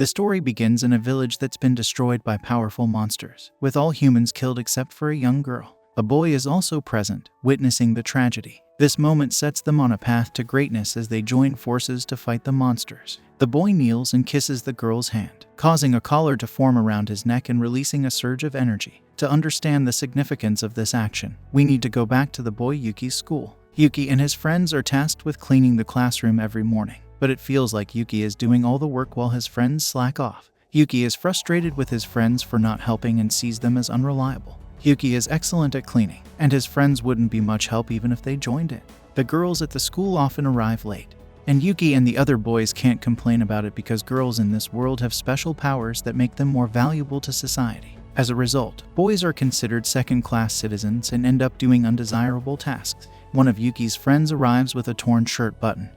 The story begins in a village that's been destroyed by powerful monsters, with all humans killed except for a young girl. A boy is also present, witnessing the tragedy. This moment sets them on a path to greatness as they join forces to fight the monsters. The boy kneels and kisses the girl's hand, causing a collar to form around his neck and releasing a surge of energy. To understand the significance of this action, we need to go back to the boy Yuki's school. Yuki and his friends are tasked with cleaning the classroom every morning, but it feels like Yuki is doing all the work while his friends slack off. Yuki is frustrated with his friends for not helping and sees them as unreliable. Yuki is excellent at cleaning, and his friends wouldn't be much help even if they joined in. The girls at the school often arrive late, and Yuki and the other boys can't complain about it because girls in this world have special powers that make them more valuable to society. As a result, boys are considered second-class citizens and end up doing undesirable tasks. One of Yuki's friends arrives with a torn shirt button,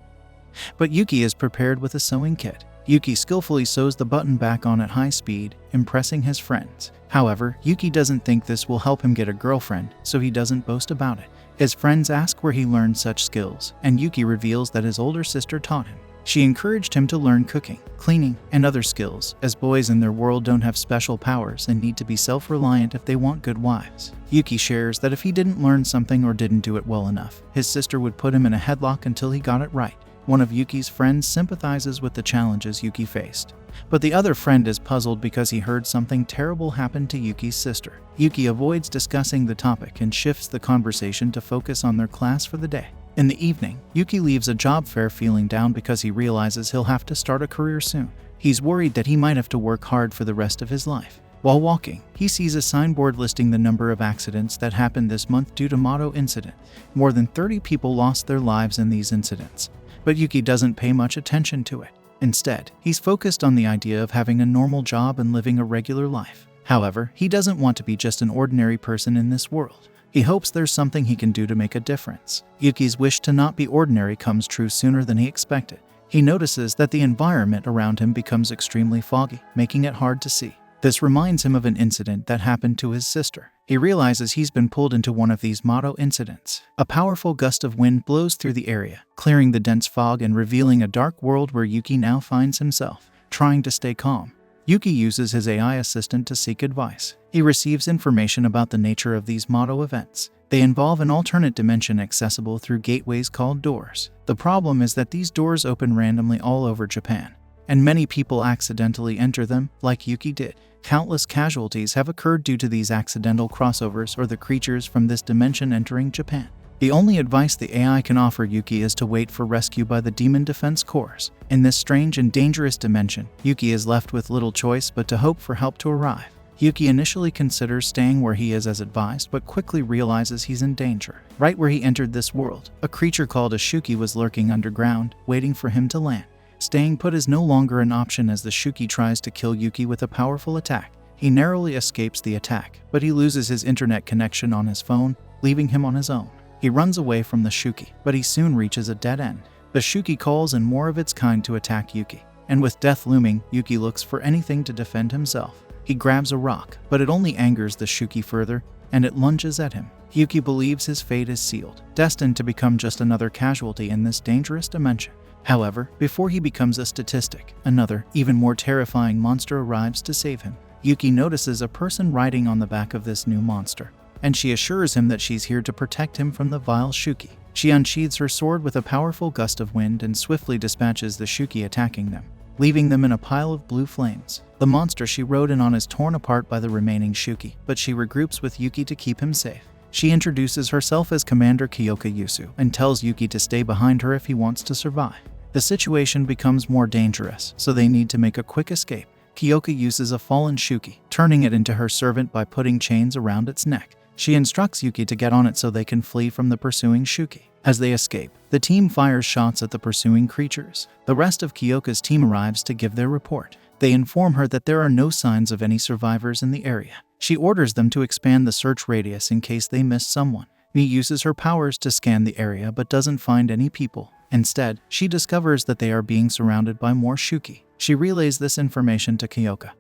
but Yuki is prepared with a sewing kit. Yuki skillfully sews the button back on at high speed, impressing his friends. However, Yuki doesn't think this will help him get a girlfriend, so he doesn't boast about it. His friends ask where he learned such skills, and Yuki reveals that his older sister taught him. She encouraged him to learn cooking, cleaning, and other skills, as boys in their world don't have special powers and need to be self-reliant if they want good wives. Yuki shares that if he didn't learn something or didn't do it well enough, his sister would put him in a headlock until he got it right. One of Yuki's friends sympathizes with the challenges Yuki faced, but the other friend is puzzled because he heard something terrible happen to Yuki's sister. Yuki avoids discussing the topic and shifts the conversation to focus on their class for the day. In the evening, Yuki leaves a job fair feeling down because he realizes he'll have to start a career soon. He's worried that he might have to work hard for the rest of his life. While walking, he sees a signboard listing the number of accidents that happened this month due to Mato incident. More than 30 people lost their lives in these incidents, but Yuki doesn't pay much attention to it. Instead, he's focused on the idea of having a normal job and living a regular life. However, he doesn't want to be just an ordinary person in this world. He hopes there's something he can do to make a difference. Yuki's wish to not be ordinary comes true sooner than he expected. He notices that the environment around him becomes extremely foggy, making it hard to see. This reminds him of an incident that happened to his sister. He realizes he's been pulled into one of these Mato incidents. A powerful gust of wind blows through the area, clearing the dense fog and revealing a dark world where Yuki now finds himself. Trying to stay calm, Yuki uses his AI assistant to seek advice. He receives information about the nature of these Mato events. They involve an alternate dimension accessible through gateways called doors. The problem is that these doors open randomly all over Japan, and many people accidentally enter them, like Yuki did. Countless casualties have occurred due to these accidental crossovers or the creatures from this dimension entering Japan. The only advice the AI can offer Yuki is to wait for rescue by the Demon Defense Corps. In this strange and dangerous dimension, Yuki is left with little choice but to hope for help to arrive. Yuki initially considers staying where he is as advised, but quickly realizes he's in danger. Right where he entered this world, a creature called a Shuuki was lurking underground, waiting for him to land. Staying put is no longer an option as the Shuuki tries to kill Yuki with a powerful attack. He narrowly escapes the attack, but he loses his internet connection on his phone, leaving him on his own. He runs away from the Shuuki, but he soon reaches a dead end. The Shuuki calls in more of its kind to attack Yuki, and with death looming, Yuki looks for anything to defend himself. He grabs a rock, but it only angers the Shuuki further, and it lunges at him. Yuki believes his fate is sealed, destined to become just another casualty in this dangerous dimension. However, before he becomes a statistic, another, even more terrifying monster arrives to save him. Yuki notices a person riding on the back of this new monster, and she assures him that she's here to protect him from the vile Shuuki. She unsheathes her sword with a powerful gust of wind and swiftly dispatches the Shuuki attacking them, leaving them in a pile of blue flames. The monster she rode in on is torn apart by the remaining Shuuki, but she regroups with Yuki to keep him safe. She introduces herself as Commander Kyouka Uzen and tells Yuki to stay behind her if he wants to survive. The situation becomes more dangerous, so they need to make a quick escape. Kyouka uses a fallen Shuuki, turning it into her servant by putting chains around its neck. She instructs Yuki to get on it so they can flee from the pursuing Shuuki. As they escape, the team fires shots at the pursuing creatures. The rest of Kyouka's team arrives to give their report. They inform her that there are no signs of any survivors in the area. She orders them to expand the search radius in case they miss someone. She uses her powers to scan the area but doesn't find any people. Instead, she discovers that they are being surrounded by more Shuuki. She relays this information to Kyouka,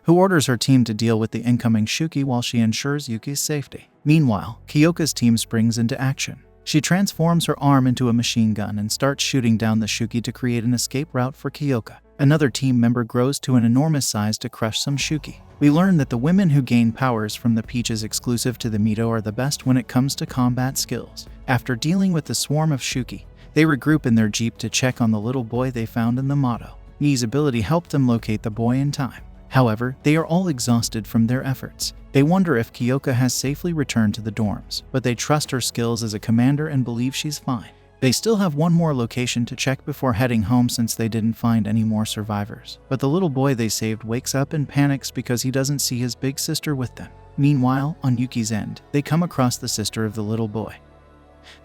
who orders her team to deal with the incoming Shuuki while she ensures Yuki's safety. Meanwhile, Kyouka's team springs into action. She transforms her arm into a machine gun and starts shooting down the Shuuki to create an escape route for Kyouka. Another team member grows to an enormous size to crush some Shuuki. We learn that the women who gain powers from the peaches exclusive to the Mato are the best when it comes to combat skills. After dealing with the swarm of Shuuki, they regroup in their jeep to check on the little boy they found in the Mato. Mii's ability helped them locate the boy in time. However, they are all exhausted from their efforts. They wonder if Kyouka has safely returned to the dorms, but they trust her skills as a commander and believe she's fine. They still have one more location to check before heading home since they didn't find any more survivors. But the little boy they saved wakes up and panics because he doesn't see his big sister with them. Meanwhile, on Yuki's end, they come across the sister of the little boy,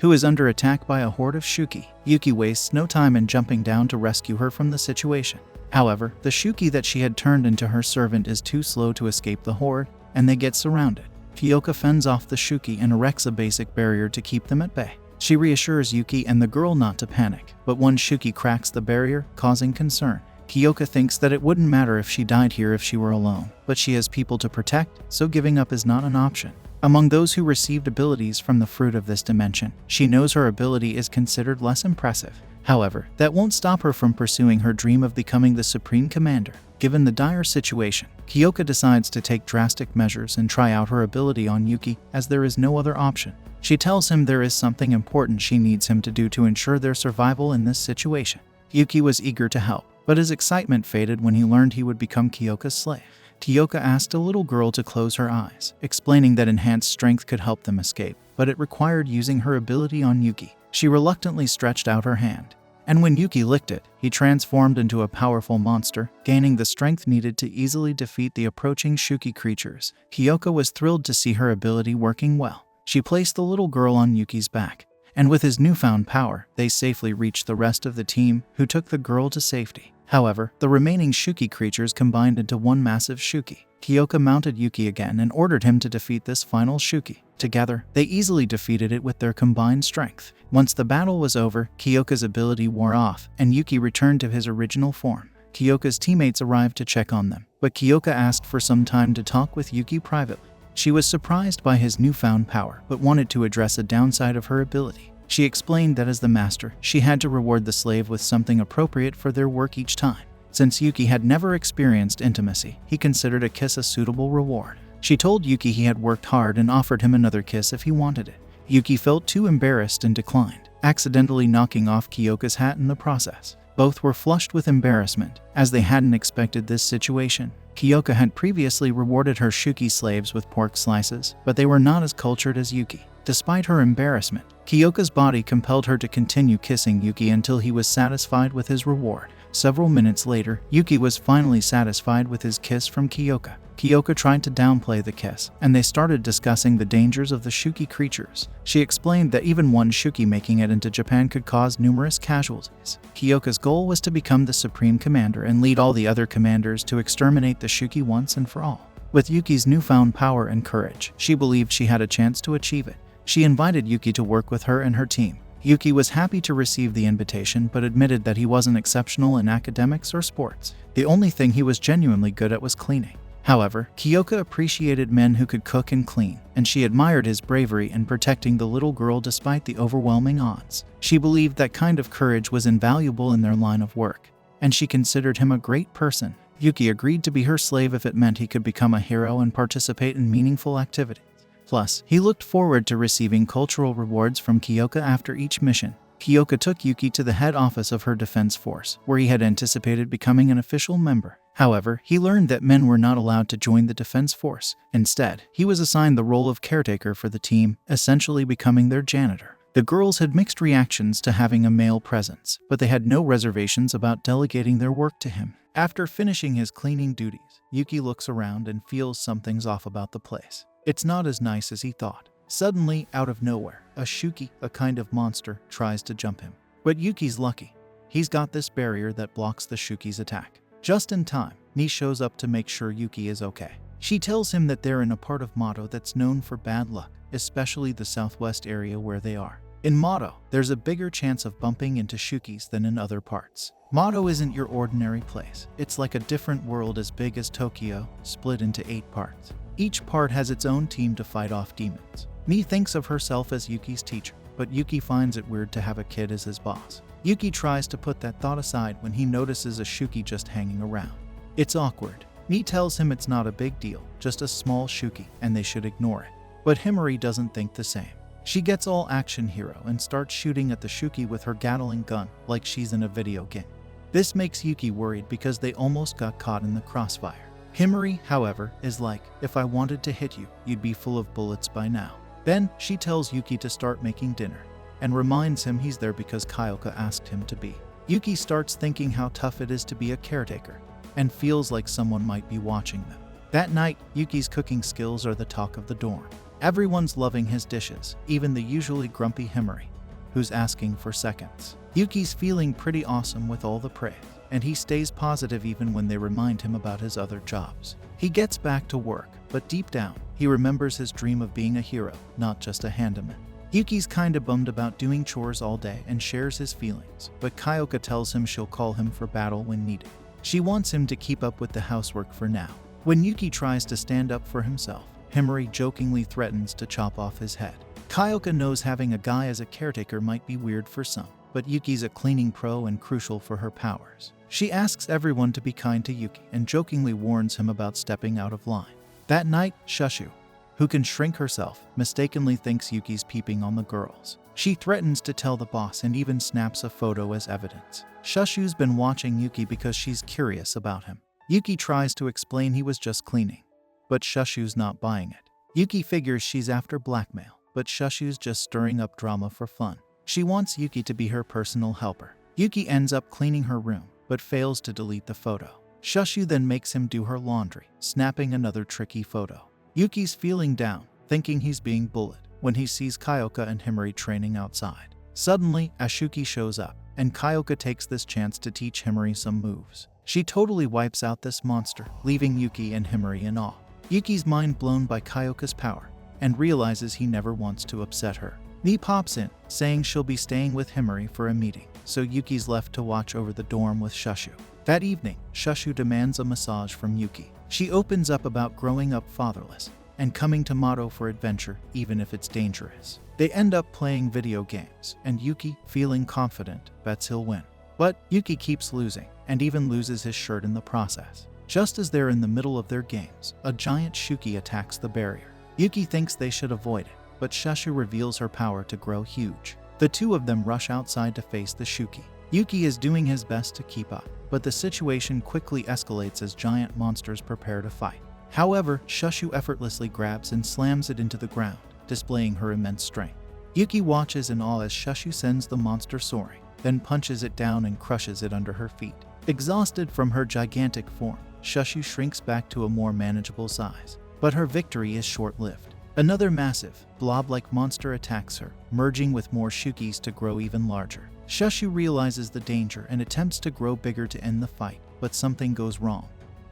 who is under attack by a horde of Shuuki. Yuki wastes no time in jumping down to rescue her from the situation. However, the Shuuki that she had turned into her servant is too slow to escape the horde, and they get surrounded. Kyouka fends off the Shuuki and erects a basic barrier to keep them at bay. She reassures Yuki and the girl not to panic, but one Shuuki cracks the barrier, causing concern. Kyouka thinks that it wouldn't matter if she died here if she were alone, but she has people to protect, so giving up is not an option. Among those who received abilities from the fruit of this dimension, she knows her ability is considered less impressive. However, that won't stop her from pursuing her dream of becoming the Supreme Commander. Given the dire situation, Kyouka decides to take drastic measures and try out her ability on Yuki, as there is no other option. She tells him there is something important she needs him to do to ensure their survival in this situation. Yuki was eager to help, but his excitement faded when he learned he would become Kyouka's slave. Kyouka asked a little girl to close her eyes, explaining that enhanced strength could help them escape, but it required using her ability on Yuki. She reluctantly stretched out her hand, and when Yuki licked it, he transformed into a powerful monster, gaining the strength needed to easily defeat the approaching Shuuki creatures. Kyouka was thrilled to see her ability working well. She placed the little girl on Yuki's back, and with his newfound power, they safely reached the rest of the team, who took the girl to safety. However, the remaining Shuuki creatures combined into one massive Shuuki. Kyouka mounted Yuki again and ordered him to defeat this final Shuuki. Together, they easily defeated it with their combined strength. Once the battle was over, Kyouka's ability wore off, and Yuki returned to his original form. Kyouka's teammates arrived to check on them, but Kyouka asked for some time to talk with Yuki privately. She was surprised by his newfound power, but wanted to address a downside of her ability. She explained that as the master, she had to reward the slave with something appropriate for their work each time. Since Yuki had never experienced intimacy, he considered a kiss a suitable reward. She told Yuki he had worked hard and offered him another kiss if he wanted it. Yuki felt too embarrassed and declined, accidentally knocking off Kyouka's hat in the process. Both were flushed with embarrassment, as they hadn't expected this situation. Kyouka had previously rewarded her Shuuki slaves with pork slices, but they were not as cultured as Yuki. Despite her embarrassment, Kyouka's body compelled her to continue kissing Yuki until he was satisfied with his reward. Several minutes later, Yuki was finally satisfied with his kiss from Kyouka. Kyouka tried to downplay the kiss, and they started discussing the dangers of the Shuuki creatures. She explained that even one Shuuki making it into Japan could cause numerous casualties. Kyouka's goal was to become the Supreme Commander and lead all the other commanders to exterminate the Shuuki once and for all. With Yuki's newfound power and courage, she believed she had a chance to achieve it. She invited Yuki to work with her and her team. Yuki was happy to receive the invitation but admitted that he wasn't exceptional in academics or sports. The only thing he was genuinely good at was cleaning. However, Kyouka appreciated men who could cook and clean, and she admired his bravery in protecting the little girl despite the overwhelming odds. She believed that kind of courage was invaluable in their line of work, and she considered him a great person. Yuki agreed to be her slave if it meant he could become a hero and participate in meaningful activities. Plus, he looked forward to receiving cultural rewards from Kyouka after each mission. Kyouka took Yuki to the head office of her defense force, where he had anticipated becoming an official member. However, he learned that men were not allowed to join the defense force. Instead, he was assigned the role of caretaker for the team, essentially becoming their janitor. The girls had mixed reactions to having a male presence, but they had no reservations about delegating their work to him. After finishing his cleaning duties, Yuki looks around and feels something's off about the place. It's not as nice as he thought. Suddenly, out of nowhere, a Shuuki, a kind of monster, tries to jump him. But Yuki's lucky. He's got this barrier that blocks the Shuuki's attack. Just in time, Mii shows up to make sure Yuki is okay. She tells him that they're in a part of Mato that's known for bad luck, especially the southwest area where they are. In Mato, there's a bigger chance of bumping into Shuukis than in other parts. Mato isn't your ordinary place. It's like a different world as big as Tokyo, split into 8 parts. Each part has its own team to fight off demons. Mii thinks of herself as Yuki's teacher, but Yuki finds it weird to have a kid as his boss. Yuuki tries to put that thought aside when he notices a Shuuki just hanging around. It's awkward. Ni tells him it's not a big deal, just a small Shuuki, and they should ignore it. But Himari doesn't think the same. She gets all action hero and starts shooting at the Shuuki with her Gatling gun like she's in a video game. This makes Yuuki worried because they almost got caught in the crossfire. Himari, however, is like, if I wanted to hit you, you'd be full of bullets by now. Then she tells Yuuki to start making dinner and reminds him he's there because Kyouka asked him to be. Yuuki starts thinking how tough it is to be a caretaker and feels like someone might be watching them. That night, Yuki's cooking skills are the talk of the dorm. Everyone's loving his dishes, even the usually grumpy Himari, who's asking for seconds. Yuki's feeling pretty awesome with all the praise, and he stays positive even when they remind him about his other jobs. He gets back to work, but deep down, he remembers his dream of being a hero, not just a handyman. Yuki's kinda bummed about doing chores all day and shares his feelings, but Kyouka tells him she'll call him for battle when needed. She wants him to keep up with the housework for now. When Yuuki tries to stand up for himself, Himari jokingly threatens to chop off his head. Kyouka knows having a guy as a caretaker might be weird for some, but Yuki's a cleaning pro and crucial for her powers. She asks everyone to be kind to Yuuki and jokingly warns him about stepping out of line. That night, Shushu, who can shrink herself, mistakenly thinks Yuki's peeping on the girls. She threatens to tell the boss and even snaps a photo as evidence. Shushu's been watching Yuuki because she's curious about him. Yuuki tries to explain he was just cleaning, but Shushu's not buying it. Yuuki figures she's after blackmail, but Shushu's just stirring up drama for fun. She wants Yuuki to be her personal helper. Yuuki ends up cleaning her room, but fails to delete the photo. Shushu then makes him do her laundry, snapping another tricky photo. Yuki's feeling down, thinking he's being bullied, when he sees Kyouka and Himari training outside. Suddenly, a Shuuki shows up, and Kyouka takes this chance to teach Himari some moves. She totally wipes out this monster, leaving Yuuki and Himari in awe. Yuki's mind blown by Kyouka's power, and realizes he never wants to upset her. Ni pops in, saying she'll be staying with Himari for a meeting, so Yuki's left to watch over the dorm with Shushu. That evening, Shushu demands a massage from Yuuki. She opens up about growing up fatherless, and coming to Mato for adventure, even if it's dangerous. They end up playing video games, and Yuuki, feeling confident, bets he'll win. But Yuuki keeps losing, and even loses his shirt in the process. Just as they're in the middle of their games, a giant Shuuki attacks the barrier. Yuuki thinks they should avoid it, but Shushu reveals her power to grow huge. The two of them rush outside to face the Shuuki. Yuuki is doing his best to keep up, but the situation quickly escalates as giant monsters prepare to fight. However, Shushu effortlessly grabs and slams it into the ground, displaying her immense strength. Yuuki watches in awe as Shushu sends the monster soaring, then punches it down and crushes it under her feet. Exhausted from her gigantic form, Shushu shrinks back to a more manageable size, but her victory is short-lived. Another massive, blob-like monster attacks her, merging with more Shuukis to grow even larger. Shushu realizes the danger and attempts to grow bigger to end the fight, but something goes wrong,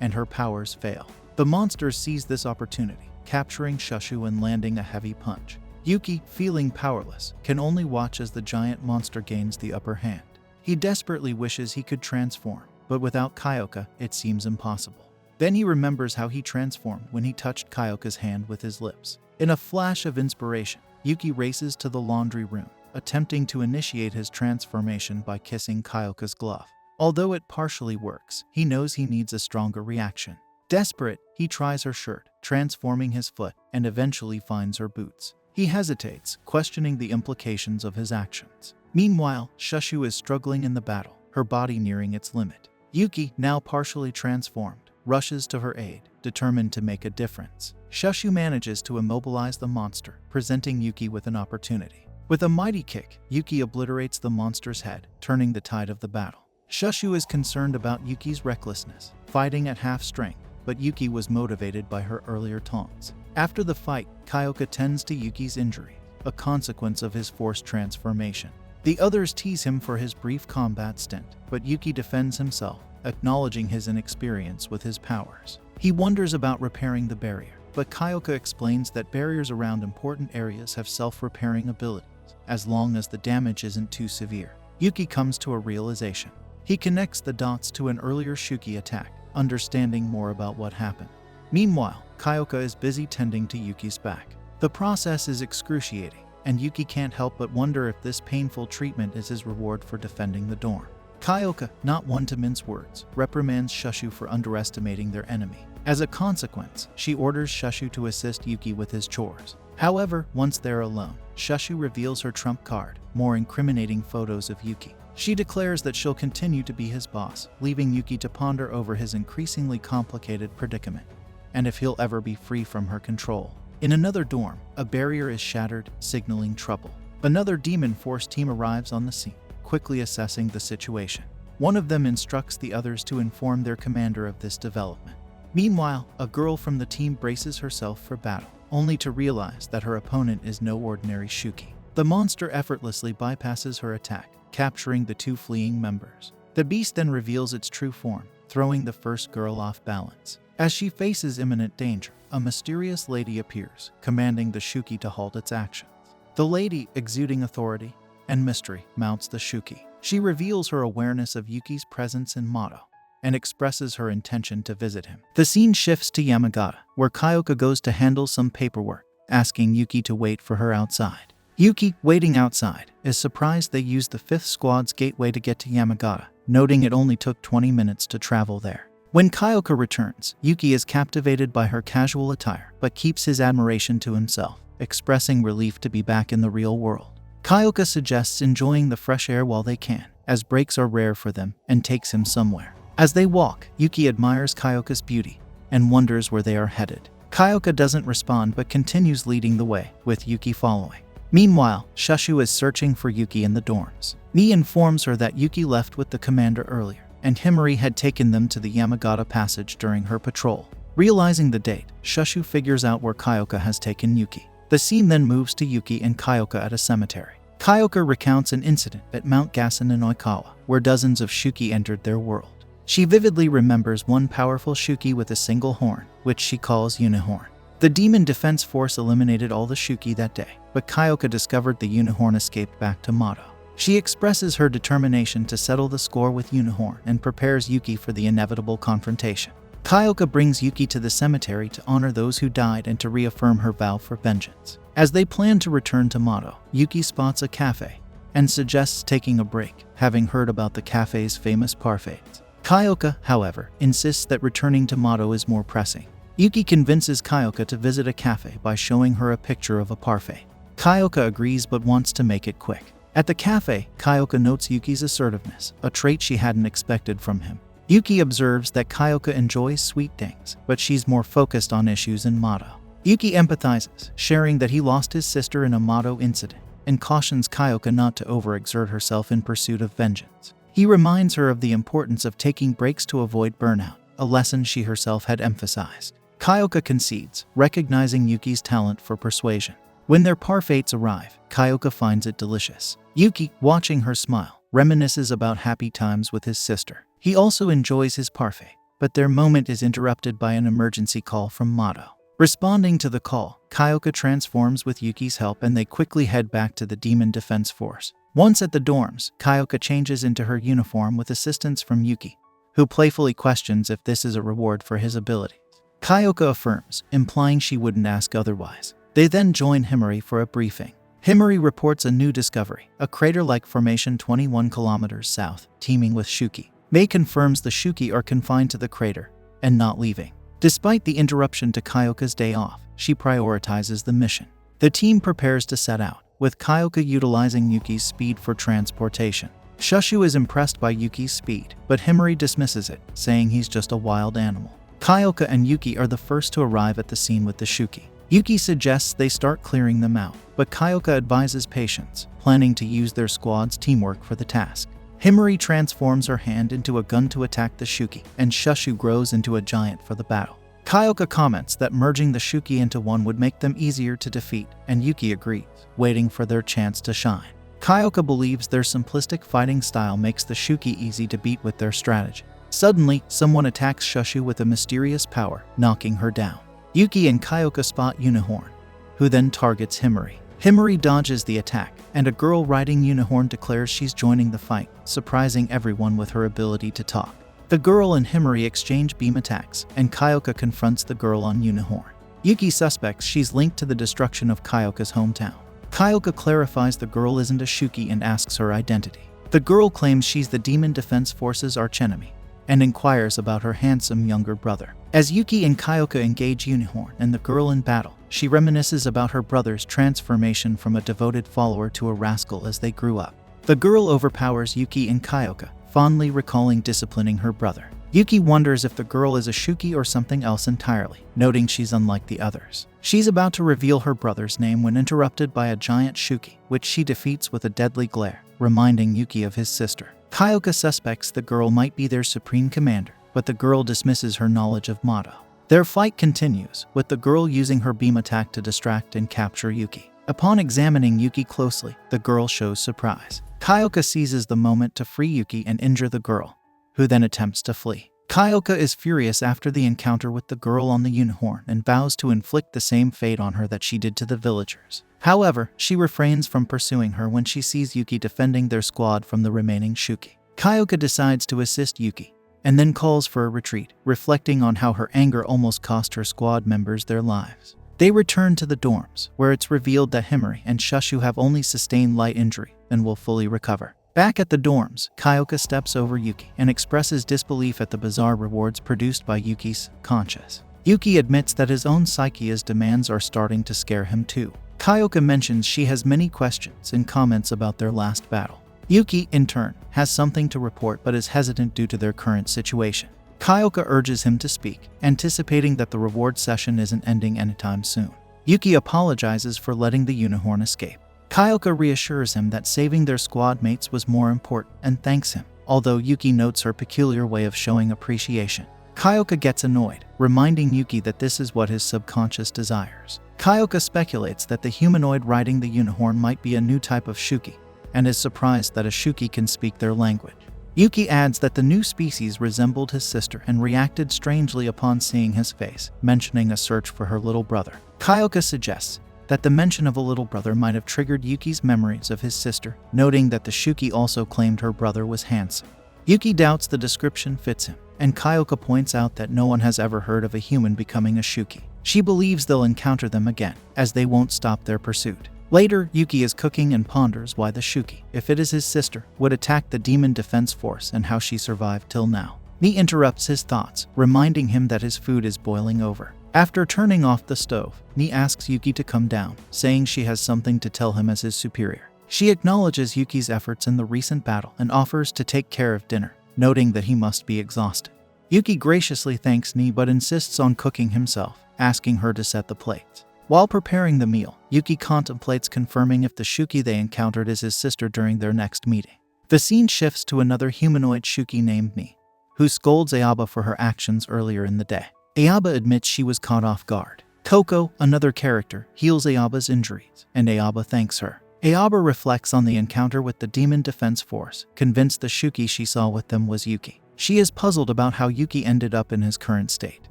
and her powers fail. The monster sees this opportunity, capturing Shushu and landing a heavy punch. Yuuki, feeling powerless, can only watch as the giant monster gains the upper hand. He desperately wishes he could transform, but without Kyouka, it seems impossible. Then he remembers how he transformed when he touched Kyouka's hand with his lips. In a flash of inspiration, Yuuki races to the laundry room, attempting to initiate his transformation by kissing Kyouka's glove. Although it partially works, he knows he needs a stronger reaction. Desperate, he tries her shirt, transforming his foot, and eventually finds her boots. He hesitates, questioning the implications of his actions. Meanwhile, Shushu is struggling in the battle, her body nearing its limit. Yuuki, now partially transformed, rushes to her aid, determined to make a difference. Shushu manages to immobilize the monster, presenting Yuuki with an opportunity. With a mighty kick, Yuuki obliterates the monster's head, turning the tide of the battle. Shushu is concerned about Yuki's recklessness, fighting at half strength, but Yuuki was motivated by her earlier taunts. After the fight, Kyouka tends to Yuki's injury, a consequence of his forced transformation. The others tease him for his brief combat stint, but Yuuki defends himself, acknowledging his inexperience with his powers. He wonders about repairing the barrier, but Kyouka explains that barriers around important areas have self-repairing abilities, as long as the damage isn't too severe. Yuuki comes to a realization. He connects the dots to an earlier Shuuki attack, understanding more about what happened. Meanwhile, Kyouka is busy tending to Yuki's back. The process is excruciating, and Yuki can't help but wonder if this painful treatment is his reward for defending the dorm. Kyouka, not one to mince words, reprimands Shushu for underestimating their enemy. As a consequence, she orders Shushu to assist Yuki with his chores. However, once they're alone, Shushu reveals her trump card, more incriminating photos of Yuki. She declares that she'll continue to be his boss, leaving Yuki to ponder over his increasingly complicated predicament, and if he'll ever be free from her control. In another dorm, a barrier is shattered, signaling trouble. Another Demon Force team arrives on the scene, quickly assessing the situation. One of them instructs the others to inform their commander of this development. Meanwhile, a girl from the team braces herself for battle, only to realize that her opponent is no ordinary Shuuki. The monster effortlessly bypasses her attack, capturing the two fleeing members. The beast then reveals its true form, throwing the first girl off balance. As she faces imminent danger, a mysterious lady appears, commanding the Shuuki to halt its actions. The lady, exuding authority and mystery, mounts the Shuuki. She reveals her awareness of Yuki's presence in Mato and expresses her intention to visit him. The scene shifts to Yamagata, where Kyouka goes to handle some paperwork, asking Yuki to wait for her outside. Yuki, waiting outside, is surprised they used the 5th Squad's gateway to get to Yamagata, noting it only took 20 minutes to travel there. When Kyouka returns, Yuki is captivated by her casual attire, but keeps his admiration to himself, expressing relief to be back in the real world. Kyouka suggests enjoying the fresh air while they can, as breaks are rare for them, and takes him somewhere. As they walk, Yuki admires Kyouka's beauty and wonders where they are headed. Kyouka doesn't respond but continues leading the way, with Yuki following. Meanwhile, Shushu is searching for Yuki in the dorms. Ni informs her that Yuki left with the commander earlier, and Himari had taken them to the Yamagata passage during her patrol. Realizing the date, Shushu figures out where Kyouka has taken Yuki. The scene then moves to Yuki and Kyouka at a cemetery. Kyouka recounts an incident at Mount Gassen in Oikawa, where dozens of Shuuki entered their world. She vividly remembers one powerful Shuuki with a single horn, which she calls Unicorn. The Demon Defense Force eliminated all the Shuuki that day, but Kyouka discovered the Unicorn escaped back to Mato. She expresses her determination to settle the score with Unicorn and prepares Yuki for the inevitable confrontation. Kyouka brings Yuki to the cemetery to honor those who died and to reaffirm her vow for vengeance. As they plan to return to Mato, Yuki spots a cafe and suggests taking a break, having heard about the cafe's famous parfaits. Kyouka, however, insists that returning to Mato is more pressing. Yuki convinces Kyouka to visit a cafe by showing her a picture of a parfait. Kyouka agrees but wants to make it quick. At the cafe, Kyouka notes Yuki's assertiveness, a trait she hadn't expected from him. Yuki observes that Kyouka enjoys sweet things, but she's more focused on issues in Mato. Yuki empathizes, sharing that he lost his sister in a Mato incident, and cautions Kyouka not to overexert herself in pursuit of vengeance. He reminds her of the importance of taking breaks to avoid burnout, a lesson she herself had emphasized. Kyouka concedes, recognizing Yuki's talent for persuasion. When their parfaits arrive, Kyouka finds it delicious. Yuki, watching her smile, reminisces about happy times with his sister. He also enjoys his parfait, but their moment is interrupted by an emergency call from Mato. Responding to the call, Kyouka transforms with Yuki's help and they quickly head back to the Demon Defense Force. Once at the dorms, Kyouka changes into her uniform with assistance from Yuki, who playfully questions if this is a reward for his abilities. Kyouka affirms, implying she wouldn't ask otherwise. They then join Himari for a briefing. Himari reports a new discovery, a crater-like formation 21 kilometers south, teeming with Shuuki. Mei confirms the Shuuki are confined to the crater and not leaving. Despite the interruption to Kyouka's day off, she prioritizes the mission. The team prepares to set out, with Kyouka utilizing Yuki's speed for transportation. Shushu is impressed by Yuki's speed, but Himari dismisses it, saying he's just a wild animal. Kyouka and Yuki are the first to arrive at the scene with the Shuuki. Yuki suggests they start clearing them out, but Kyouka advises patience, planning to use their squad's teamwork for the task. Himari transforms her hand into a gun to attack the Shuuki, and Shushu grows into a giant for the battle. Kyouka comments that merging the Shuuki into one would make them easier to defeat, and Yuki agrees, waiting for their chance to shine. Kyouka believes their simplistic fighting style makes the Shuuki easy to beat with their strategy. Suddenly, someone attacks Shushu with a mysterious power, knocking her down. Yuki and Kyouka spot Unicorn, who then targets Himari. Himari dodges the attack, and a girl riding Unicorn declares she's joining the fight, surprising everyone with her ability to talk. The girl and Himari exchange beam attacks, and Kyouka confronts the girl on Unicorn. Yuki suspects she's linked to the destruction of Kyouka's hometown. Kyouka clarifies the girl isn't a Shuuki and asks her identity. The girl claims she's the Demon Defense Force's archenemy and inquires about her handsome younger brother. As Yuuki and Kyouka engage Unicorn and the girl in battle, she reminisces about her brother's transformation from a devoted follower to a rascal as they grew up. The girl overpowers Yuuki and Kyouka, fondly recalling disciplining her brother. Yuuki wonders if the girl is a Shuuki or something else entirely, noting she's unlike the others. She's about to reveal her brother's name when interrupted by a giant Shuuki, which she defeats with a deadly glare, reminding Yuuki of his sister. Kyouka suspects the girl might be their supreme commander, but the girl dismisses her knowledge of Mato. Their fight continues, with the girl using her beam attack to distract and capture Yuuki. Upon examining Yuuki closely, the girl shows surprise. Kyouka seizes the moment to free Yuuki and injure the girl, who then attempts to flee. Kyouka is furious after the encounter with the girl on the unicorn and vows to inflict the same fate on her that she did to the villagers. However, she refrains from pursuing her when she sees Yuuki defending their squad from the remaining Shuuki. Kyouka decides to assist Yuuki, and then calls for a retreat, reflecting on how her anger almost cost her squad members their lives. They return to the dorms, where it's revealed that Himari and Shushu have only sustained light injury and will fully recover. Back at the dorms, Kyouka steps over Yuuki and expresses disbelief at the bizarre rewards produced by Yuuki's conscience. Yuuki admits that his own psyche's demands are starting to scare him too. Kyouka mentions she has many questions and comments about their last battle. Yuuki, in turn, has something to report but is hesitant due to their current situation. Kyouka urges him to speak, anticipating that the reward session isn't ending anytime soon. Yuuki apologizes for letting the unicorn escape. Kyouka reassures him that saving their squad mates was more important and thanks him, although Yuuki notes her peculiar way of showing appreciation. Kyouka gets annoyed, reminding Yuuki that this is what his subconscious desires. Kyouka speculates that the humanoid riding the unicorn might be a new type of Shuuki, and is surprised that a Shuuki can speak their language. Yuuki adds that the new species resembled his sister and reacted strangely upon seeing his face, mentioning a search for her little brother. Kyouka suggests that the mention of a little brother might have triggered Yuuki's memories of his sister, noting that the Shuuki also claimed her brother was handsome. Yuuki doubts the description fits him, and Kyouka points out that no one has ever heard of a human becoming a Shuuki. She believes they'll encounter them again, as they won't stop their pursuit. Later, Yuuki is cooking and ponders why the Shuuki, if it is his sister, would attack the Demon Defense Force and how she survived till now. Ni interrupts his thoughts, reminding him that his food is boiling over. After turning off the stove, Ni asks Yuuki to come down, saying she has something to tell him as his superior. She acknowledges Yuuki's efforts in the recent battle and offers to take care of dinner, noting that he must be exhausted. Yuuki graciously thanks Ni but insists on cooking himself, asking her to set the plates. While preparing the meal, Yuuki contemplates confirming if the Shuuki they encountered is his sister during their next meeting. The scene shifts to another humanoid Shuuki named Ni, who scolds Aoba for her actions earlier in the day. Aoba admits she was caught off guard. Coco, another character, heals Aoba's injuries, and Aoba thanks her. Aoba reflects on the encounter with the Demon Defense Force, convinced the Shuuki she saw with them was Yuuki. She is puzzled about how Yuuki ended up in his current state.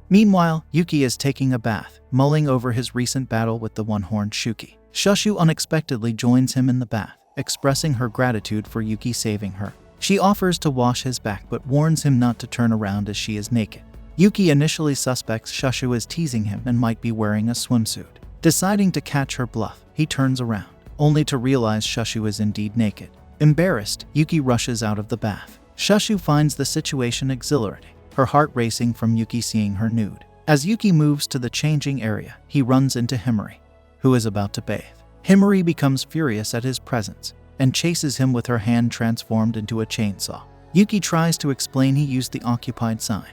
Meanwhile, Yuuki is taking a bath, mulling over his recent battle with the one-horned Shuuki. Shushu unexpectedly joins him in the bath, expressing her gratitude for Yuuki saving her. She offers to wash his back but warns him not to turn around as she is naked. Yuuki initially suspects Shushu is teasing him and might be wearing a swimsuit. Deciding to catch her bluff, he turns around, only to realize Shushu is indeed naked. Embarrassed, Yuuki rushes out of the bath. Shushu finds the situation exhilarating, her heart racing from Yuuki seeing her nude. As Yuuki moves to the changing area, he runs into Himari, who is about to bathe. Himari becomes furious at his presence and chases him with her hand transformed into a chainsaw. Yuuki tries to explain he used the occupied sign,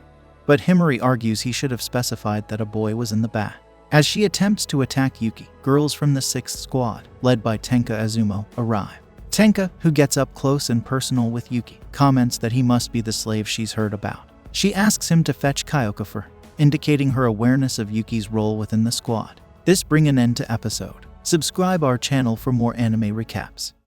but Himari argues he should have specified that a boy was in the bath. As she attempts to attack Yuuki, girls from the 6th Squad, led by Tenka Azumo, arrive. Tenka, who gets up close and personal with Yuuki, comments that he must be the slave she's heard about. She asks him to fetch Kyouka for her, indicating her awareness of Yuuki's role within the squad. This brings an end to episode. Subscribe our channel for more anime recaps.